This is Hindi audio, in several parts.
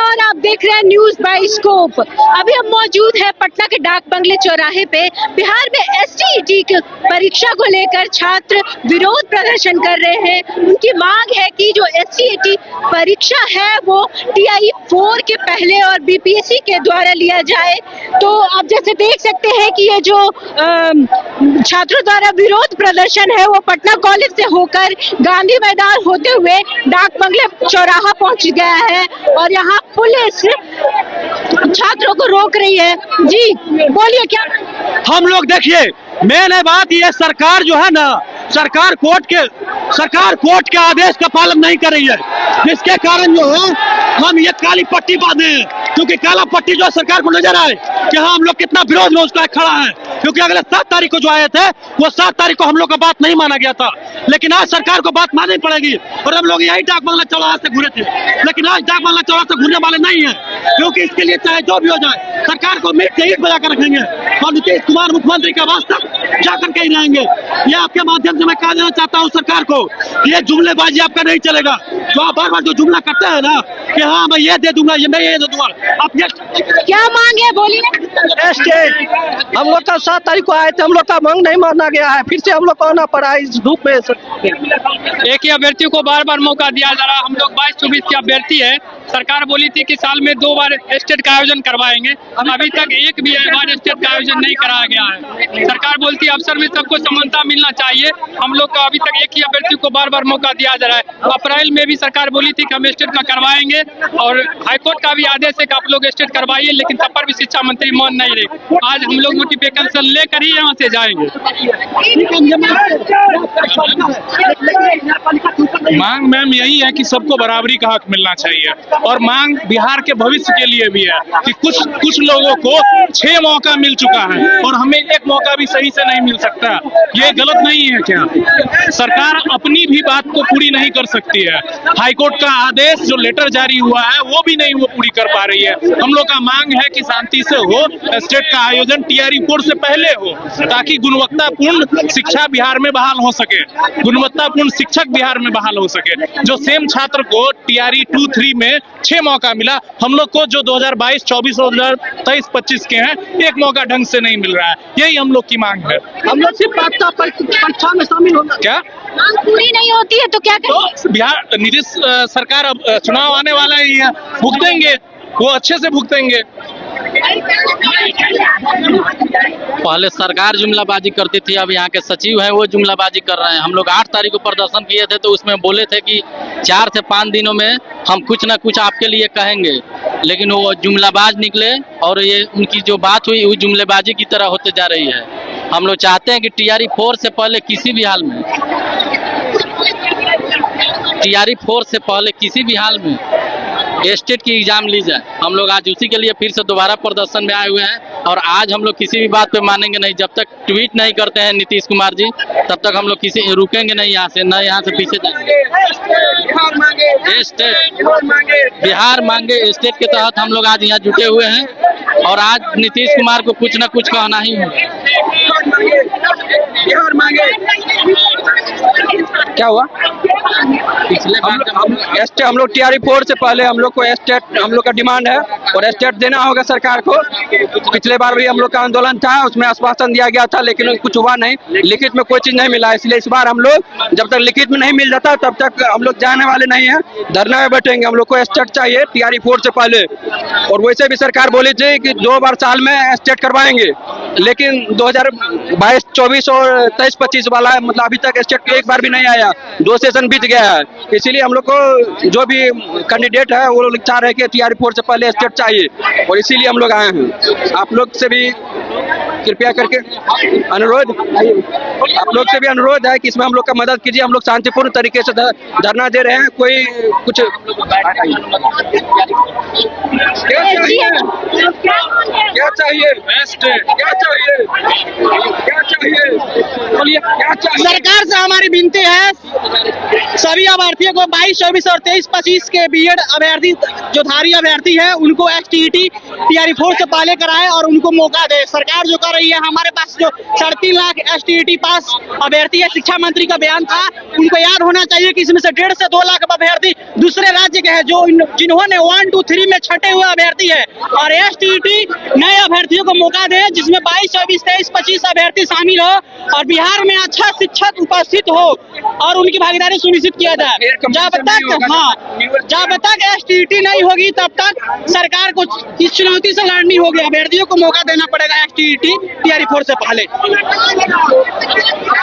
और आप देख रहे हैं न्यूज बाय स्कोप। अभी हम मौजूद है पटना के डाक बंगले चौराहे पे। बिहार में एसटीईटी की परीक्षा को लेकर छात्र विरोध प्रदर्शन कर रहे हैं। उनकी मांग है कि जो एसटीईटी परीक्षा है वो टीआई 4 के पहले और बीपीएससी के द्वारा लिया जाए। तो आप जैसे देख सकते हैं कि ये जो छात्रों द्वारा विरोध प्रदर्शन है वो पटना कॉलेज से होकर गांधी मैदान होते हुए डाक बंगले चौराहा पहुंच गया है और यहाँ पुलिस छात्रों को रोक रही है। जी बोलिए क्या? हम लोग देखिए, मेन है बात ये, सरकार जो है ना, सरकार कोर्ट के आदेश का पालन नहीं कर रही है, जिसके कारण जो है हम ये काली पट्टी बांधे हैं। क्योंकि काला पट्टी जो सरकार को नजर आए कि हाँ हम लोग कितना विरोध में उसका खड़ा है। क्योंकि अगले 7 तारीख को जो आए थे वो 7 तारीख को हम लोग का बात नहीं माना गया था, लेकिन आज सरकार को बात माननी पड़ेगी। और हम लोग यही डाक बंगला चौराहा से घूरे थे, लेकिन आज डाक बंगला चौराहा से घूरने वाले नहीं है। क्योंकि इसके लिए चाहे जो भी हो जाए, सरकार को मीट से ईट बजा कर रखेंगे और नीतीश कुमार मुख्यमंत्री के आवास तक जाकर के ही रहेंगे। ये आपके माध्यम से मैं कह देना चाहता हूँ सरकार को, ये जुमलेबाजी आपका नहीं चलेगा। तो आप बार बार जो जुमला करते हैं ना कि हाँ मैं ये दे दूंगा, ये मैं ये दे दूंगा, आप क्या मांग है बोलिए। हम लोग का 7 तारीख को आए थे, हम लोग का मांग नहीं माना गया है, फिर से हम लोग को आना पड़ा है इस धूप में। एक ही अभ्यर्थी को बार बार मौका दिया जा रहा। हम लोग 22-24 के अभ्यर्थी है। सरकार बोली थी कि साल में 2 बार स्टेट का आयोजन करवाएंगे, हम अभी तक एक भी बार स्टेट का आयोजन नहीं कराया गया है। सरकार बोलती है अवसर में सबको समानता मिलना चाहिए। हम लोग का अभी तक एक ही अभ्यर्थी को बार बार मौका दिया जा रहा है। अप्रैल में भी सरकार बोली थी कि हम स्टेट का करवाएंगे और हाईकोर्ट का भी आदेश है कि आप लोग स्टेट करवाइए, लेकिन तब पर भी शिक्षा मंत्री मान नहीं रहे। आज हम लोग नोटिफिकेशन लेकर ही यहाँ से जाएंगे। मांग मैम यही है कि सबको बराबरी का हक मिलना चाहिए और मांग बिहार के भविष्य के लिए भी है कि कुछ लोगों को 6 मौका मिल चुका है और हमें 1 मौका भी सही से नहीं मिल सकता। ये गलत नहीं है क्या? सरकार अपनी भी बात को पूरी नहीं कर सकती है। हाईकोर्ट का आदेश जो लेटर जारी हुआ है वो भी नहीं वो पूरी कर पा रही है। हम लोग का मांग है कि शांति से हो, स्टेट का आयोजन टीआरई 4 से पहले हो, ताकि गुणवत्तापूर्ण शिक्षा बिहार में बहाल हो सके, गुणवत्तापूर्ण शिक्षक बिहार में बहाल हो सके। जो सेम छात्र को टीआरई 2-3 में 6 मौका मिला, हम लोग को जो 2022, 24 और 2023, 25 के हैं 1 मौका ढंग से नहीं मिल रहा है। यही हम लोग की मांग है। हम लोग सिर्फ परीक्षा में शामिल होना क्या मांग पूरी नहीं होती है तो क्या करें? तो बिहार नीतीश सरकार अब चुनाव आने वाला ही है, भुगतेंगे, वो अच्छे से भुगतेंगे। पहले सरकार जुमलाबाजी करती थी, अब यहाँ के सचिव हैं वो जुमलाबाजी कर रहे हैं। हम लोग 8 तारीख को प्रदर्शन किए थे तो उसमें बोले थे कि 4 से 5 दिनों में हम कुछ ना कुछ आपके लिए कहेंगे, लेकिन वो जुमलाबाज निकले और ये उनकी जो बात हुई वो जुमलेबाजी की तरह होते जा रही है। हम लोग चाहते हैं कि टीआरई 4 से पहले किसी भी हाल में, टीआरई 4 से पहले किसी भी हाल में स्टेट की एग्जाम ली जाए। हम लोग आज उसी के लिए फिर से दोबारा प्रदर्शन में आए हुए हैं और आज हम लोग किसी भी बात पे मानेंगे नहीं। जब तक ट्वीट नहीं करते हैं नीतीश कुमार जी, तब तक हम लोग किसी रुकेंगे नहीं यहाँ से, न यहाँ से पीछे जाएंगे। बिहार मांगे स्टेट के तहत हम लोग आज यहाँ जुटे हुए हैं और आज नीतीश कुमार को कुछ न कुछ कहना ही है। क्या हुआ? पिछले हम लोग टीआरई 4 से पहले हम लोग को स्टेट, हम लोग का डिमांड है और स्टेट देना होगा सरकार को। पिछले बार भी हम लोग का आंदोलन था, उसमें आश्वासन दिया गया था लेकिन कुछ हुआ नहीं, लिखित में कोई चीज नहीं मिला। इसलिए इस बार हम लोग जब तक लिखित में नहीं मिल जाता तब तक हम लोग जाने वाले नहीं है, धरना में बैठेंगे। हम लोग को स्टेट चाहिए टीआरई 4 से पहले। और वैसे भी सरकार बोली थी कि 2 बार साल में स्टेट करवाएंगे, लेकिन 2022, 24 और 23-25 वाला मतलब अभी तक स्टेट 1 बार भी नहीं आया, 2 सेशन बीत गया है। इसीलिए हम लोग को जो भी कैंडिडेट है वो लोग चाह रहे हैं कि टीआरई 4 से पहले स्टेट चाहिए और इसीलिए हम लोग आए हैं। आप लोग से भी कृपया करके अनुरोध, आप लोग से भी अनुरोध है कि इसमें हम लोग का मदद कीजिए। हम लोग शांतिपूर्ण तरीके से धरना दे रहे हैं। कोई कुछ क्या चाहिए? क्या चाहिए? क्या चाहिए? क्या चाहिए? बोलिए क्या चाहिए? सरकार से हमारी विनती है, सभी अभ्यर्थियों को 22, 24 और 23-25 के बीएड अभ्यर्थी जो धारी अभ्यर्थी है उनको एसटीईटी टीआरई 4 से पहले कराए और उनको मौका दे। सरकार जो कर रही है, हमारे पास जो 3.5 लाख एसटीईटी पास अभ्यर्थी है, शिक्षा मंत्री का बयान था, उनको याद होना चाहिए कि इसमें से 1.5 से 2 लाख अभ्यर्थी दूसरे राज्य के हैं जो जिन्होंने 1, 2, 3 में छटे हुए अभ्यर्थी है। और एसटीईटी नए अभ्यर्थियों को मौका दे जिसमें 22, 24, 23, 25 अभ्यर्थी शामिल हो और बिहार में अच्छा शिक्षक उपस्थित हो और उनकी भागीदारी सुनिश्चित किया जाए। जब तक एसटीईटी नहीं होगी तब तक सरकार को इस चुनौती से लड़नी होगी। अभ्यर्थियों को मौका देना पड़ेगा एसटीईटी टीआरई 4 से पहले।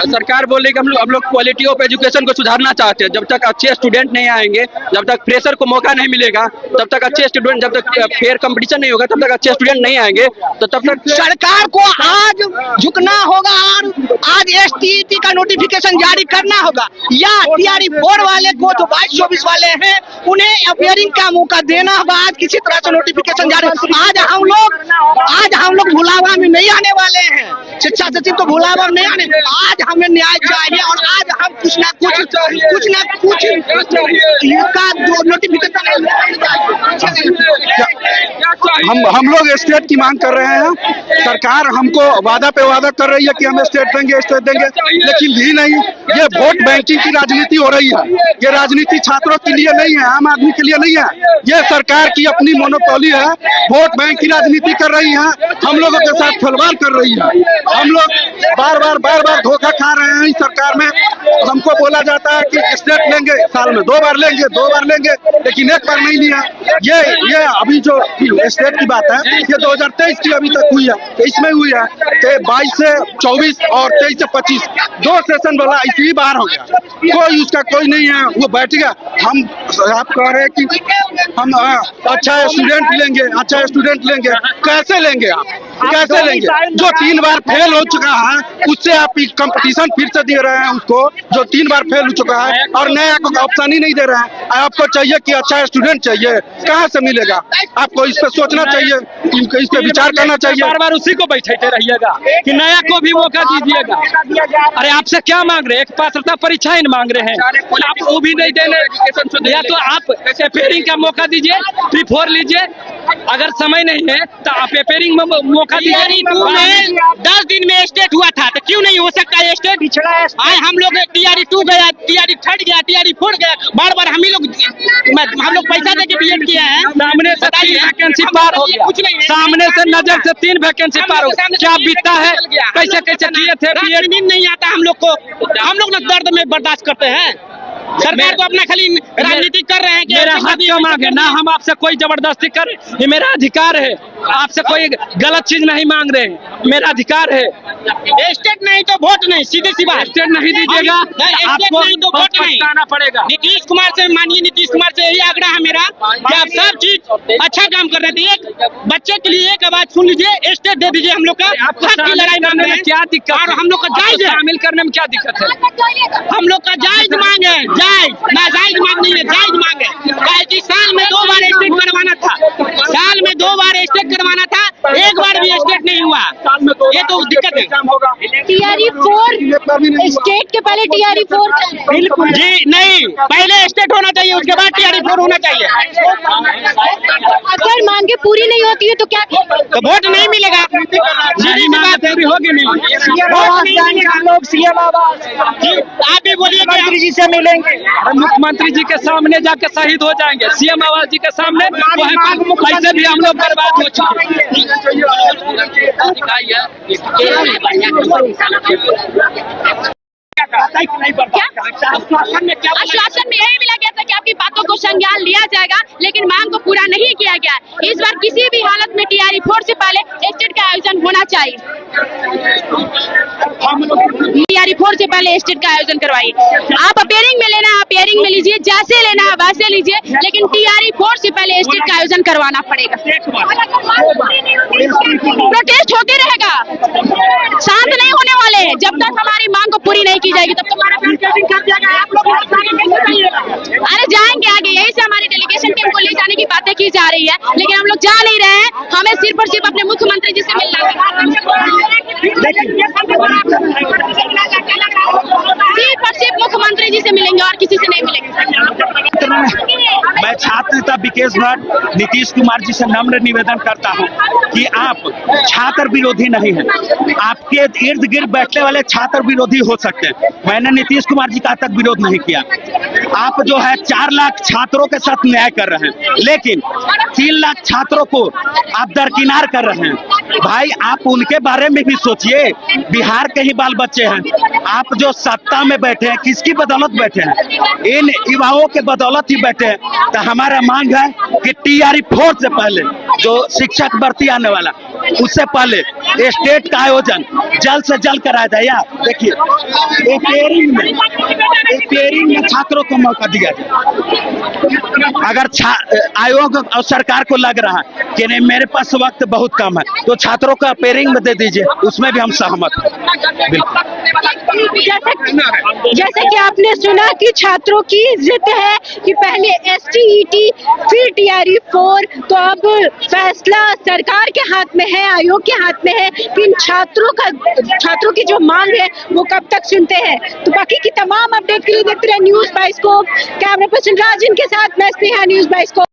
सरकार बोल रही कि हम लोग क्वालिटी ऑफ एजुकेशन को सुधारना चाहते हैं। जब तक अच्छे स्टूडेंट नहीं आएंगे, जब तक फ्रेशर को मौका नहीं मिलेगा, तब तक अच्छे स्टूडेंट, जब तक फेयर कंपटीशन नहीं होगा, तब तक अच्छे स्टूडेंट नहीं आएंगे, तो तब तक सरकार को आज झुकना होगा और आज एसटीईटी का नोटिफिकेशन जारी करना होगा या टीआरई 4 वाले को जो 22-24 वाले हैं उन्हें अपियरिंग का मौका देना होगा। आज किसी तरह से नोटिफिकेशन जारी, आज हम लोग भुलावा में नहीं आने वाले हैं। शिक्षा सचिव को भुलावा नहीं आने, आज हमें न्याय चाहिए और आज हम कुछ ना कुछ का जो नोटिफिकेशन हम लोग स्टेट की मांग कर रहे हैं। सरकार हमको वादा पे वादा कर रही है कि हम स्टेट देंगे, लेकिन भी नहीं। ये वोट बैंकिंग की राजनीति हो रही है। ये राजनीति छात्रों के लिए नहीं है, आम आदमी के लिए नहीं है। ये सरकार की अपनी मोनोपोली है, वोट बैंक की राजनीति कर रही है, हम लोगों के साथ खिलवाड़ कर रही है। हम लोग बार बार धोखा खा रहे हैं इस सरकार में। हमको बोला जाता है कि स्टेट लेंगे, साल में 2 बार लेंगे, लेकिन एक बार नहीं लिया। ये अभी जो स्टेट की बात है, ये 2023 की अभी तक हुई है, इसमें हुई है कि 22 से 24 और 23 से 25 2 सेशन वाला ऐसे ही बाहर हो गया। कोई उसका कोई नहीं है, वो बैठ गया। हम आप कह रहे हैं कि हम अच्छा स्टूडेंट लेंगे, कैसे लेंगे आप? कैसे लेंगे? जो 3 बार फेल हो चुका है उससे आप कंपटीशन फिर से दे रहे हैं उसको, जो 3 बार फेल हो चुका है और नया को ऑप्शन ही नहीं दे रहे हैं। आपको चाहिए कि अच्छा स्टूडेंट चाहिए, कहाँ से मिलेगा? आपको इस पे सोचना चाहिए, इस पे विचार करना चाहिए। बार उसी को बैठते रहिएगा कि नया को भी मौका दीजिएगा। अरे आपसे क्या मांग रहे हैं? एक पात्रता परीक्षाएं मांग रहे हैं, आप वो भी नहीं देने। या तो आप पेपरिंग का मौका दीजिए, 3-4 लीजिए। अगर समय नहीं है तो आप पेपरिंग में मौका दीजिए। 10 दिन में स्टेट हुआ था तो क्यों नहीं हो सकता है स्टेट? आए हम लोग टीआरई 2 गया, टीआरई 3 गया, टीआरई 4 गया, बार हम लोग पैसा देके बीएड किया है। सामने से 3 वैकेंसी पार हो गया, सामने से नजर से 3 वैकेंसी पार हो गया। क्या बीता है? कैसे किए थे? बीएड नहीं आता हम लोग को। हम लोग ना दर्द में बर्दाश्त करते हैं। सरकार को अपना खाली राजनीति कर रहे हैं कि मेरा हक का मांग है ना, हम आपसे कोई जबरदस्ती कर, ये मेरा अधिकार है। आपसे कोई गलत चीज नहीं मांग रहे हैं, मेरा अधिकार है। स्टेट नहीं तो वोट नहीं, सीधी सी बात। स्टेट नहीं दीजिएगा, आपको नहीं तो वोट नहीं आना पड़ेगा। नीतीश कुमार से मानिए, नीतीश कुमार से यही आग्रह है मेरा कि आप सब चीज अच्छा काम कर रहे थे। एक बच्चे के लिए एक आवाज सुन लीजिए, स्टेट दे दीजिए। हम लोग का हक की लड़ाई करने में क्या दिक्कत और हम लोग का जायज शामिल करने में क्या दिक्कत है? हम लोग का जायज मांग है, नाजायज मांग नहीं है, जायज मांग है। कि साल में 2 बार स्टेट करवाना था, साल में 2 बार स्टेट करवाना था, एक बार भी स्टेट नहीं हुआ। ये तो दिक्कत है। टीआरई 4 स्टेट के पहले टीआरई 4 जी नहीं, पहले स्टेट होना चाहिए, उसके बाद टीआरई 4 होना चाहिए। अगर मांगे पूरी नहीं होती है तो क्या? तो वोट नहीं मिलेगा। नहीं मांगे पूरी होगी नहीं। लोग सीएम आवास आप भी बोलिए मंत्री जी से मिलेंगे, मुख्यमंत्री जी के सामने जाके शहीद हो जाएंगे। सीएम आवास जी के सामने पैसे भी हम लोग बर्बाद हो चुके हैं। आश्वासन में यही मिला गया था कि आपकी बातों को संज्ञान लिया जाएगा, लेकिन मांग को पूरा नहीं किया गया। इस बार किसी भी हालत में टीआरई 4 से पहले स्टेट का आयोजन होना चाहिए। टीआरई 4 से पहले स्टेट का आयोजन करवाइए। आप अपेयरिंग में लेना, अपेयरिंग में लीजिए, जैसे लेना है वैसे लीजिए, लेकिन टीआरई 4 से पहले स्टेट का आयोजन करवाना पड़ेगा। प्रोटेस्ट होते रहेगा, शांत नहीं होने वाले। वाले हैं। जब तक हमारी मांग को पूरी नहीं की जाएगी तब तक अरे जाएंगे आगे, यही से हमारी डेलीगेशन टीम को ले जाने की बातें की जा रही है, लेकिन हम लोग जा नहीं रहे हैं। हमें सिर्फ और सिर्फ अपने मुख्यमंत्री जी से मिलना है, सिर्फ और सिर्फ मुख्यमंत्री जी से मिलेंगे और किसी से नहीं मिलेंगे। मैं छात्र नेता विकेश भट्ट नीतीश कुमार जी से नम्र निवेदन करता हूं कि आप छात्र विरोधी नहीं हैं। आपके इर्द गिर्द बैठने वाले छात्र विरोधी हो सकते हैं। मैंने नीतीश कुमार जी का आज तक विरोध नहीं किया। आप जो है 4 लाख छात्रों के साथ न्याय कर रहे हैं, लेकिन 3 लाख छात्रों को आप दरकिनार कर रहे हैं। भाई आप उनके बारे में भी सोचिए, बिहार के ही बाल बच्चे हैं। आप जो सत्ता में बैठे हैं, किसकी बदौलत बैठे हैं? इन युवाओं के बदौलत ही बैठे हैं। तो हमारा मांग है कि TRE 4 से पहले जो शिक्षक भर्ती आने वाला, उससे पहले स्टेट का आयोजन जल्द से जल्द कराया जाए। या देखिए, एक पेयरिंग में छात्रों को मौका दिया जाए। अगर आयोग और सरकार को लग रहा है कि नहीं मेरे पास वक्त बहुत कम है, तो छात्रों का पेयरिंग में दे दीजिए, उसमें भी हम सहमत हैं। बिल्कुल। जैसे कि आपने सुना कि छात्रों की जिद है कि पहले STET फिर TRE 4, तो अब फैसला सरकार के हाथ में है, आयोग के हाथ में है कि इन छात्रों की जो मांग है वो कब तक सुनते हैं। तो बाकी की तमाम अपडेट के लिए देखते रहे न्यूज़ बाइस्कोप। कैमरा पर्सन राजन के साथ मैं स्नेहा, न्यूज़ बाइस्कोप।